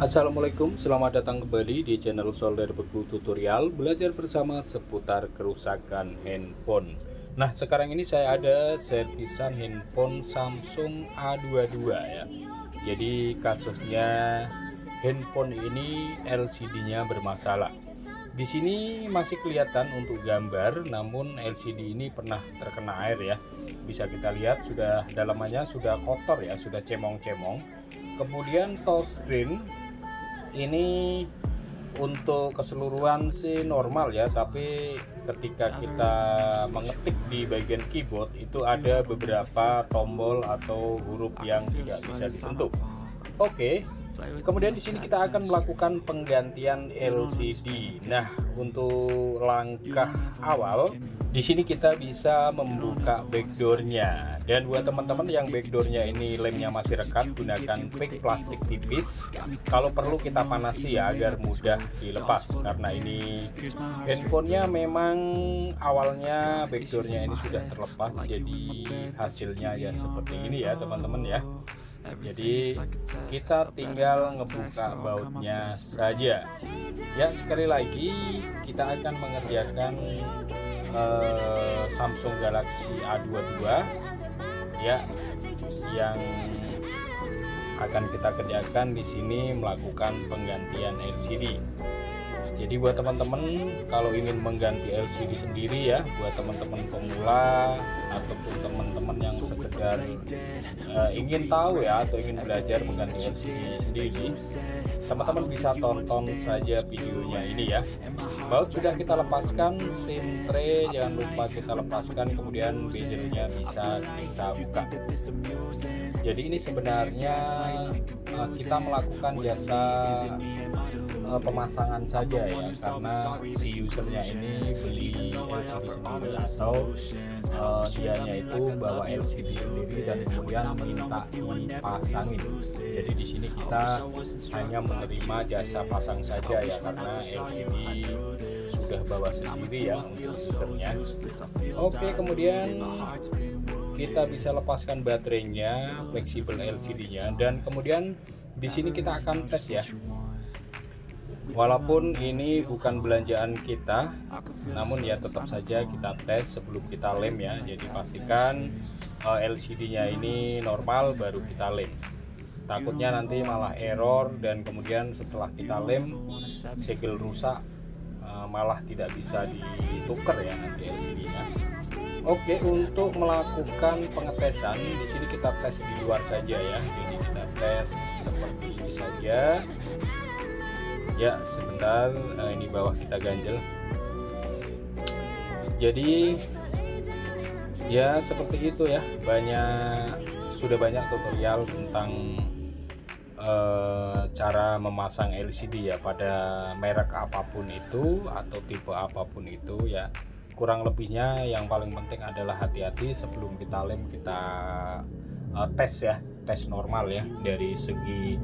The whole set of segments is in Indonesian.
Assalamualaikum, selamat datang kembali di channel Solder Beku Tutorial, belajar bersama seputar kerusakan handphone. Nah, sekarang ini saya ada servisan handphone Samsung A22 ya. Jadi kasusnya handphone ini LCD-nya bermasalah. Di sini masih kelihatan untuk gambar, namun LCD ini pernah terkena air ya. Bisa kita lihat sudah dalamannya sudah kotor ya, sudah cemong-cemong. Kemudian touchscreen ini untuk keseluruhan sih normal ya, tapi ketika kita mengetik di bagian keyboard itu ada beberapa tombol atau huruf yang tidak bisa disentuh. Oke. Kemudian di sini kita akan melakukan penggantian LCD. Nah, untuk langkah awal di sini kita bisa membuka backdoornya. Dan buat teman-teman yang backdoornya ini lemnya masih rekat, gunakan pick plastik tipis. Kalau perlu kita panasi ya agar mudah dilepas, karena ini handphonenya memang awalnya backdoornya ini sudah terlepas, jadi hasilnya ya seperti ini ya teman-teman ya. Jadi kita tinggal ngebuka bautnya saja ya. Sekali lagi kita akan mengerjakan Samsung Galaxy A22 ya, yang akan kita kerjakan di sini melakukan penggantian LCD. Jadi buat teman-teman kalau ingin mengganti LCD sendiri ya, buat teman-teman pemula ataupun teman-teman yang sekedar ingin tahu ya atau ingin belajar mengganti LCD sendiri, teman-teman bisa tonton saja videonya ini ya. Baut sudah kita lepaskan, SIM tray jangan lupa kita lepaskan, kemudian bezelnya bisa kita buka. Jadi ini sebenarnya kita melakukan jasa pemasangan saja ya, karena si usernya ini beli LCD sendiri atau dianya itu bawa LCD sendiri dan kemudian minta dipasangin. Jadi di sini kita hanya menerima jasa pasang saja ya, karena LCD sudah bawa sendiri ya untuk usernya. Oke, kemudian kita bisa lepaskan baterainya, fleksibel LCD-nya, dan kemudian di sini kita akan tes ya. Walaupun ini bukan belanjaan kita, namun ya tetap saja kita tes sebelum kita lem ya. Jadi pastikan LCD-nya ini normal baru kita lem. Takutnya nanti malah error dan kemudian setelah kita lem segel rusak, malah tidak bisa ditukar ya nanti LCD-nya. Oke, untuk melakukan pengetesan di sini kita tes di luar saja ya. Jadi kita tes seperti ini saja. Ya sebentar, ini bawah kita ganjel. Jadi ya seperti itu ya, sudah banyak tutorial tentang cara memasang LCD ya pada merek apapun itu atau tipe apapun itu ya. Kurang lebihnya yang paling penting adalah hati-hati sebelum kita lem, kita tes ya, tes normal ya, dari segi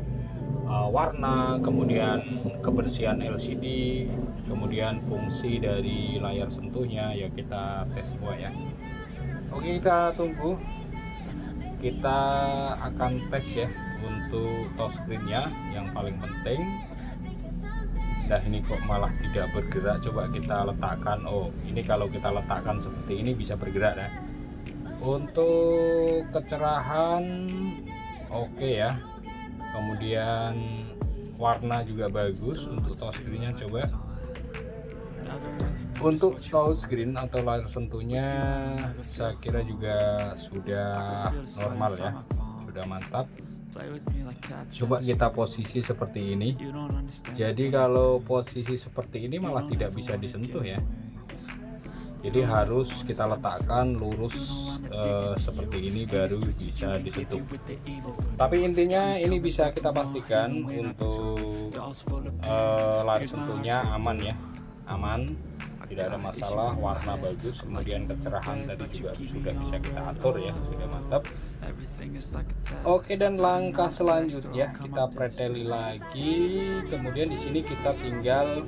warna, kemudian kebersihan LCD, kemudian fungsi dari layar sentuhnya ya, kita tes semua ya. Oke, kita tunggu, kita akan tes ya untuk touchscreen-nya yang paling penting. Nah ini kok malah tidak bergerak, coba kita letakkan. Oh ini kalau kita letakkan seperti ini bisa bergerak ya. Untuk kecerahan oke ya, kemudian warna juga bagus. Untuk touchscreen-nya coba. Untuk touchscreen atau layar sentuhnya saya kira juga sudah normal ya, sudah mantap. Coba kita posisi seperti ini. Jadi kalau posisi seperti ini malah tidak bisa disentuh ya. Jadi harus kita letakkan lurus seperti ini baru bisa disentuh. Tapi intinya ini bisa kita pastikan untuk layar sentuhnya aman ya, aman, tidak ada masalah, warna bagus, kemudian kecerahan tadi juga sudah bisa kita atur ya, sudah mantap. Oke, dan langkah selanjutnya kita preteli lagi. Kemudian di sini kita tinggal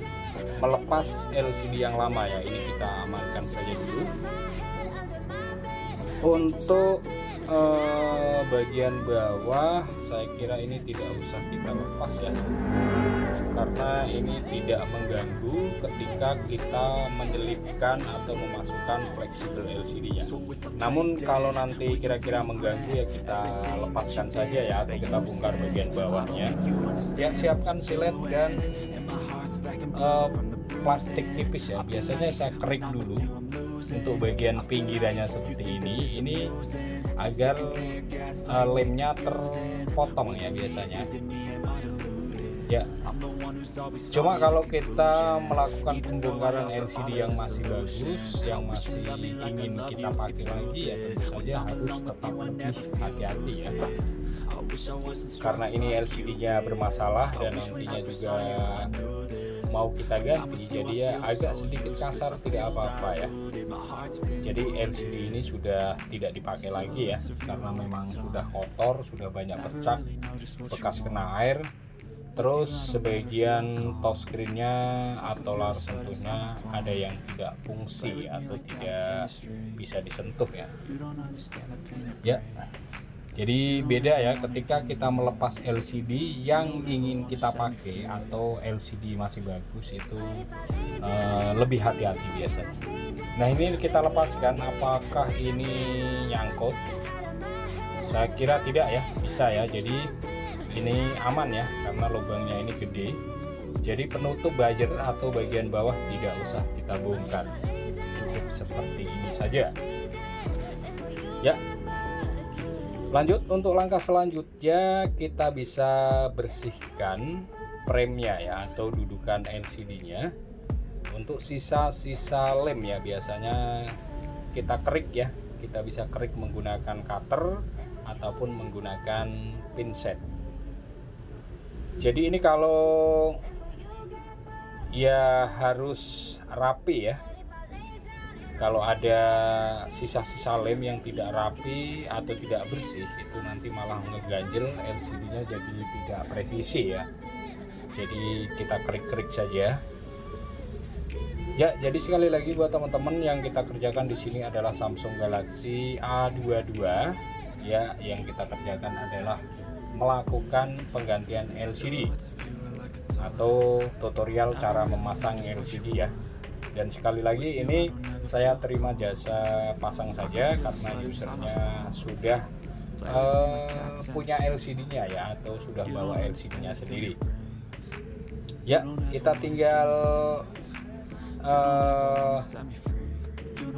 melepas LCD yang lama ya. Ini kita amankan saja dulu. Untuk bagian bawah saya kira ini tidak usah kita lepas ya, karena ini tidak mengganggu ketika kita menyelipkan atau memasukkan fleksibel LCD-nya. Namun kalau nanti kira-kira mengganggu ya kita lepaskan saja ya, atau kita bongkar bagian bawahnya. Ya, siapkan silet dan plastik tipis ya. Biasanya saya kerik dulu untuk bagian pinggirannya seperti ini agar lemnya terpotong ya biasanya ya. Cuma kalau kita melakukan pembongkaran LCD yang masih bagus, yang masih ingin kita pakai lagi, ya tentu saja harus tetap lebih hati-hati ya, karena ini LCD-nya bermasalah dan nantinya juga mau kita ganti, jadi ya agak sedikit kasar tidak apa-apa ya. Jadi LCD ini sudah tidak dipakai lagi ya, karena memang sudah kotor, sudah banyak bercak, bekas kena air. Terus sebagian touchscreen-nya atau layar sentuhnya ada yang tidak fungsi atau tidak bisa disentuh ya. Ya. Jadi beda ya ketika kita melepas LCD yang ingin kita pakai atau LCD masih bagus, itu lebih hati-hati biasanya. Nah, ini kita lepaskan, apakah ini nyangkut? Saya kira tidak ya, bisa ya. Jadi ini aman ya karena lubangnya ini gede. Jadi penutup buzzer atau bagian bawah tidak usah kita bongkar, cukup seperti ini saja ya. Lanjut, untuk langkah selanjutnya kita bisa bersihkan premnya ya, atau dudukan LCD-nya. Untuk sisa-sisa lem ya biasanya kita kerik ya, kita bisa kerik menggunakan cutter ataupun menggunakan pinset. Jadi ini kalau ya harus rapi ya. Kalau ada sisa-sisa lem yang tidak rapi atau tidak bersih, itu nanti malah ngeganjel LCD-nya, jadi tidak presisi ya. Jadi kita kerik-kerik saja. Ya, jadi sekali lagi buat teman-teman, yang kita kerjakan di sini adalah Samsung Galaxy A22 ya. Yang kita kerjakan adalah melakukan penggantian LCD atau tutorial cara memasang LCD ya. Dan sekali lagi ini saya terima jasa pasang saja karena usernya sudah punya LCD-nya ya, atau sudah bawa LCD-nya sendiri. Ya, kita tinggal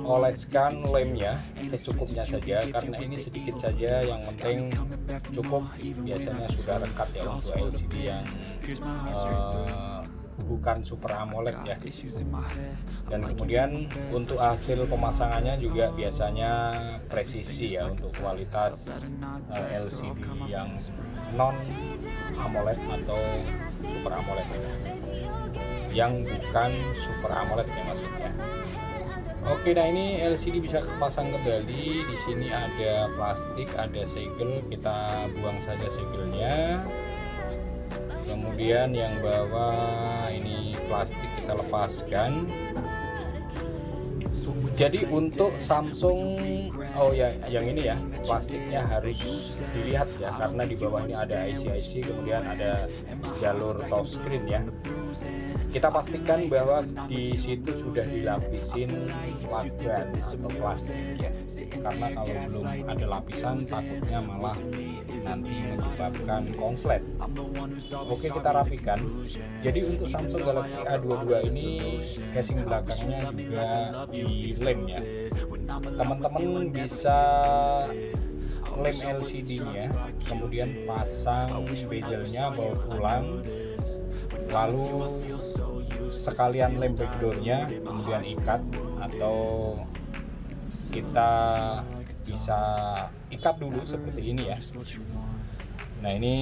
oleskan lemnya secukupnya saja, karena ini sedikit saja, yang penting cukup. Biasanya sudah rekat ya untuk LCD yang bukan Super AMOLED ya. Dan kemudian untuk hasil pemasangannya juga biasanya presisi ya, untuk kualitas LCD yang non AMOLED atau Super AMOLED yang bukan Super AMOLED ya maksudnya. Oke, nah ini LCD bisa kepasang kembali. Di sini ada plastik, ada segel, kita buang saja segelnya. Kemudian yang bawah ini plastik kita lepaskan. Jadi untuk Samsung, oh ya, yang ini ya plastiknya harus dilihat ya, karena di bawah ini ada IC, kemudian ada jalur touchscreen ya. Kita pastikan bahwa di situ sudah dilapisin lakban atau plastik ya, karena kalau belum ada lapisan takutnya malah nanti menyebabkan konslet. Oke, kita rapikan. Jadi untuk Samsung Galaxy A22 ini casing belakangnya juga di lem ya. Teman-teman bisa lem LCD-nya, kemudian pasang bezelnya, bawa pulang, lalu sekalian lem backdoor-nya, kemudian ikat, atau kita bisa ikat dulu seperti ini ya. Nah, ini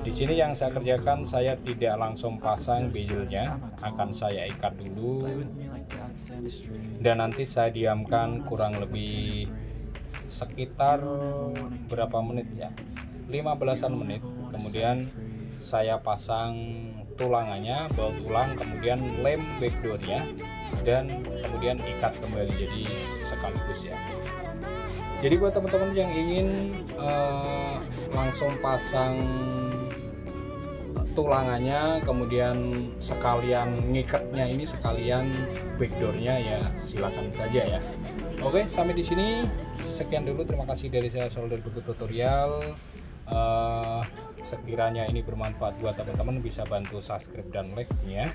di sini yang saya kerjakan, saya tidak langsung pasang bezelnya, akan saya ikat dulu dan nanti saya diamkan kurang lebih sekitar berapa menit ya, 15-an menit. Kemudian saya pasang tulangannya, baut tulang, kemudian lem backdoor-nya, dan kemudian ikat kembali, jadi sekaligus ya. Jadi buat teman-teman yang ingin langsung pasang tulangannya, kemudian sekalian ngikatnya ini, sekalian backdoornya, ya silakan saja ya. Oke, sampai di sini sekian dulu, terima kasih dari saya Solder Buku Tutorial. Sekiranya ini bermanfaat buat teman-teman, bisa bantu subscribe dan like-nya.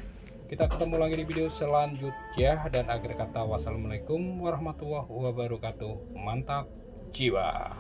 Kita ketemu lagi di video selanjutnya, dan akhir kata wassalamualaikum warahmatullahi wabarakatuh. Mantap jiwa.